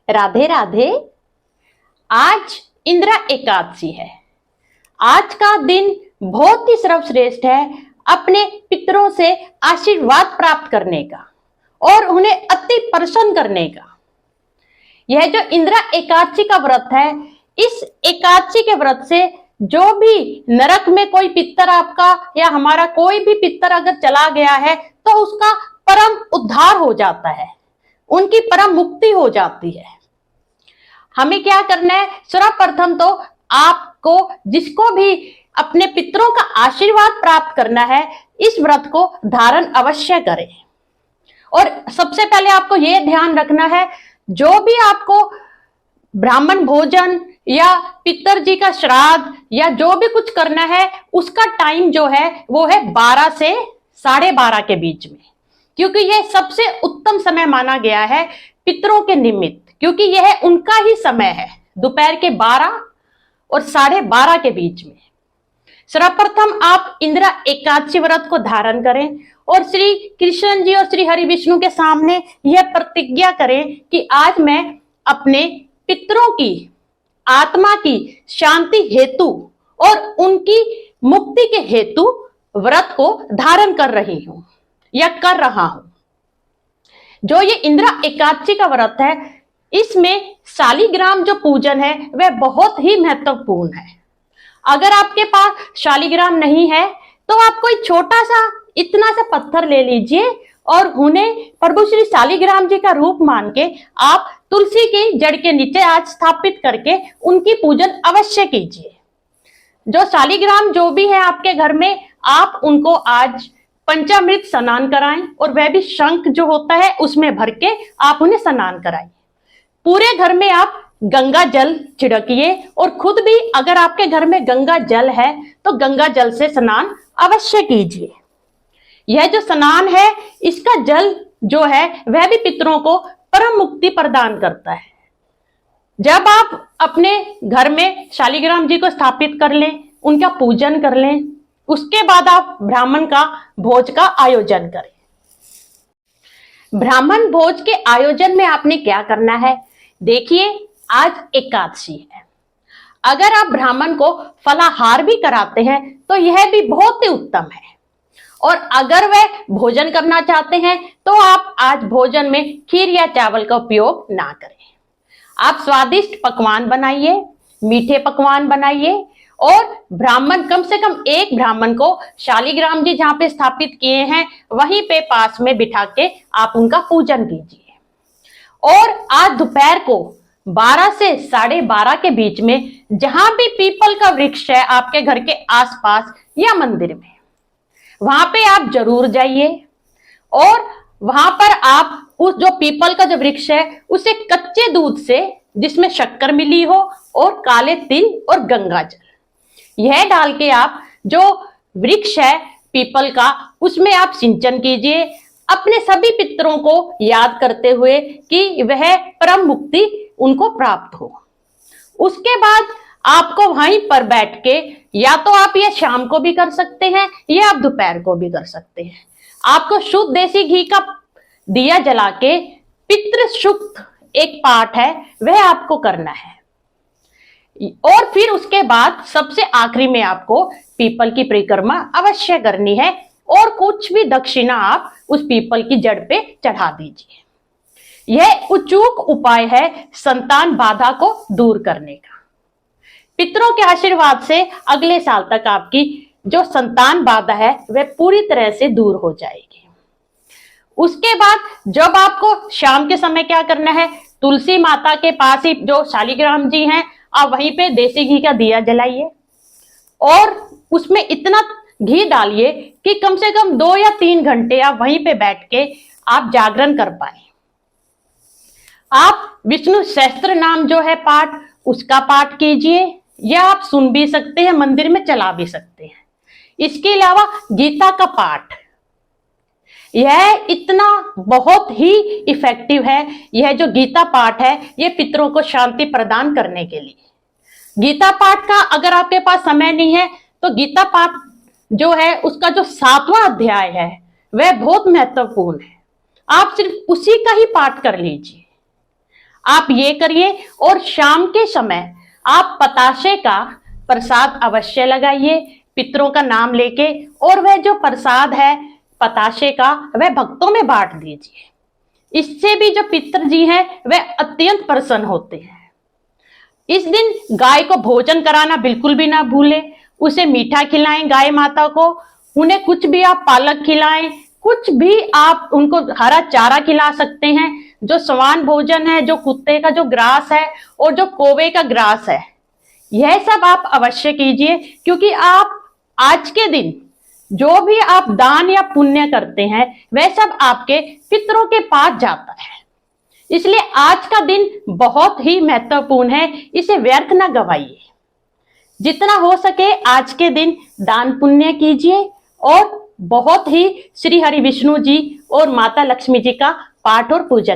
राधे राधे। आज इंदिरा एकादशी है। आज का दिन बहुत ही सर्वश्रेष्ठ है अपने पितरों से आशीर्वाद प्राप्त करने का और उन्हें अति प्रसन्न करने का। यह जो इंदिरा एकादशी का व्रत है, इस एकादशी के व्रत से जो भी नरक में कोई पितर आपका या हमारा कोई भी पितर अगर चला गया है तो उसका परम उद्धार हो जाता है, उनकी परम मुक्ति हो जाती है। हमें क्या करना है? सर्वप्रथम तो आपको जिसको भी अपने पितरों का आशीर्वाद प्राप्त करना है, इस व्रत को धारण अवश्य करें। और सबसे पहले आपको यह ध्यान रखना है, जो भी आपको ब्राह्मण भोजन या पितर जी का श्राद्ध या जो भी कुछ करना है, उसका टाइम जो है वो है 12 से 12:30 के बीच में, क्योंकि यह सबसे उत्तम समय माना गया है पितरों के निमित्त, क्योंकि यह उनका ही समय है, दोपहर के 12 और 12:30 के बीच में। सर्वप्रथम आप इंदिरा एकादशी व्रत को धारण करें और श्री कृष्ण जी और श्री हरि विष्णु के सामने यह प्रतिज्ञा करें कि आज मैं अपने पितरों की आत्मा की शांति हेतु और उनकी मुक्ति के हेतु व्रत को धारण कर रही हूं या कर रहा हूं। जो ये इंदिरा एकादशी का व्रत है, इसमें शालिग्राम जो पूजन है वह बहुत ही महत्वपूर्ण है। अगर आपके पास शालिग्राम नहीं है तो आप कोई छोटा सा इतना सा पत्थर ले लीजिए और उन्हें प्रभु श्री शालिग्राम जी का रूप मान के आप तुलसी की जड़ के नीचे आज स्थापित करके उनकी पूजन अवश्य कीजिए। जो शालिग्राम जो भी है आपके घर में, आप उनको आज पंचामृत स्नान कराएं और वह भी शंख जो होता है उसमें भर के आप उन्हें स्नान कराएं। पूरे घर में आप गंगा जल छिड़किए और खुद भी अगर आपके घर में गंगा जल है तो गंगा जल से स्नान अवश्य कीजिए। यह जो स्नान है, इसका जल जो है वह भी पितरों को परम मुक्ति प्रदान करता है। जब आप अपने घर में शालिग्राम जी को स्थापित कर लें, उनका पूजन कर लें, उसके बाद आप ब्राह्मण का भोज का आयोजन करें। ब्राह्मण भोज के आयोजन में आपने क्या करना है? देखिए, आज एकादशी है। अगर आप ब्राह्मण को फलाहार भी कराते हैं तो यह भी बहुत ही उत्तम है। और अगर वह भोजन करना चाहते हैं तो आप आज भोजन में खीर या चावल का उपयोग ना करें। आप स्वादिष्ट पकवान बनाइए, मीठे पकवान बनाइए और ब्राह्मण, कम से कम एक ब्राह्मण को शालिग्राम जी जहां पे स्थापित किए हैं वहीं पे पास में बिठा के आप उनका पूजन कीजिए। और आज दोपहर को 12 से 12:30 के बीच में जहां भी पीपल का वृक्ष है आपके घर के आसपास या मंदिर में, वहां पे आप जरूर जाइए और वहां पर आप उस जो पीपल का जो वृक्ष है उसे कच्चे दूध से, जिसमें शक्कर मिली हो और काले तिल और गंगा जल, यह डाल के आप जो वृक्ष है पीपल का उसमें आप सिंचन कीजिए, अपने सभी पितरों को याद करते हुए कि वह परम मुक्ति उनको प्राप्त हो। उसके बाद आपको वहीं पर बैठ के, या तो आप ये शाम को भी कर सकते हैं या आप दोपहर को भी कर सकते हैं, आपको शुद्ध देसी घी का दिया जला के पितृ सूक्त एक पाठ है वह आपको करना है। और फिर उसके बाद सबसे आखिरी में आपको पीपल की परिक्रमा अवश्य करनी है और कुछ भी दक्षिणा आप उस पीपल की जड़ पे चढ़ा दीजिए। यह अचूक उपाय है संतान बाधा को दूर करने का। पितरों के आशीर्वाद से अगले साल तक आपकी जो संतान बाधा है वह पूरी तरह से दूर हो जाएगी। उसके बाद जब आपको शाम के समय क्या करना है, तुलसी माता के पास ही जो शालिग्राम जी हैं, आप वहीं पे देसी घी का दिया जलाइए और उसमें इतना घी डालिए कि कम से कम 2 या 3 घंटे आप वहीं पे बैठ के आप जागरण कर पाए। आप विष्णु सहस्त्र नाम जो है पाठ, उसका पाठ कीजिए या आप सुन भी सकते हैं, मंदिर में चला भी सकते हैं। इसके अलावा गीता का पाठ, यह इतना बहुत ही इफेक्टिव है। यह जो गीता पाठ है यह पितरों को शांति प्रदान करने के लिए। गीता पाठ का अगर आपके पास समय नहीं है तो गीता पाठ जो है उसका जो 7वां अध्याय है वह बहुत महत्वपूर्ण है, आप सिर्फ उसी का ही पाठ कर लीजिए। आप ये करिए। और शाम के समय आप बताशे का प्रसाद अवश्य लगाइए पितरों का नाम लेके, और वह जो प्रसाद है बताशे का वह भक्तों में बांट दीजिए। इससे भी जो पितर जी हैं वह अत्यंत प्रसन्न होते हैं। इस दिन गाय को भोजन कराना बिल्कुल भी ना भूलें। उसे मीठा खिलाएं गाय माता को। उन्हें कुछ भी आप पालक खिलाएं, कुछ भी आप उनको हरा चारा खिला सकते हैं। जो स्वान भोजन है, जो कुत्ते का जो ग्रास है और जो कौवे का ग्रास है, यह सब आप अवश्य कीजिए। क्योंकि आप आज के दिन जो भी आप दान या पुण्य करते हैं वह सब आपके पितरों के पास जाता है। इसलिए आज का दिन बहुत ही महत्वपूर्ण है, इसे व्यर्थ ना गवाइए। जितना हो सके आज के दिन दान पुण्य कीजिए और बहुत ही श्री हरि विष्णु जी और माता लक्ष्मी जी का पाठ और पूजन